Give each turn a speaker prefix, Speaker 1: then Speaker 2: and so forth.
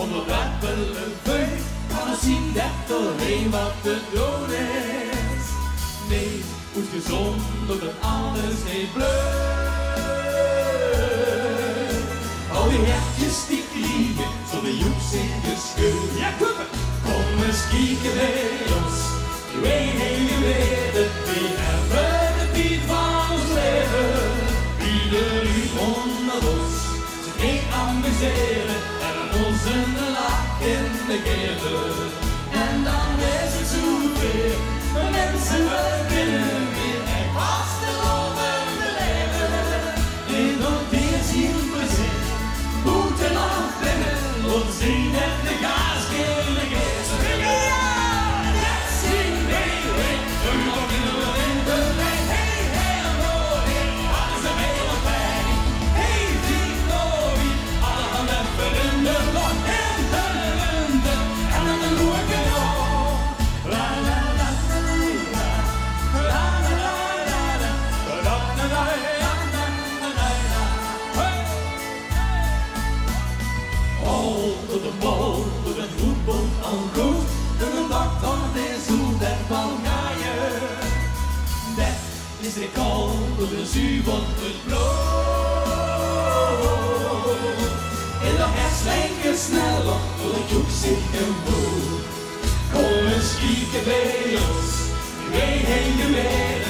Speaker 1: onderwerpelen vuur, kan het zien dat er een wat te doen is. Nee, goed gezond, dat alles niet bleut. Al die hertjes die vliegen, zonder joeks in je scheur. Ja, kom eens kijken bij ons, wij hele wereld, we hebben de piet van ons leven. Ieder uur onder ons, ze geen amuseren, en ons in de lach in de geven. En dan is het zoveel, de mensen willen weer en vasten over de leven. In dat weer zien we zich, moeten afbrengen, ons zien en de gaas killen geest. Tot de bal, tot het voetbal al goed. De dag van is hoe dat van ga je. Dat is de kal, door de zuur van het bloed. En dan herslenken sneller, door de joek zit een boel. Kom eens kijken bij ons, wij heen geweest.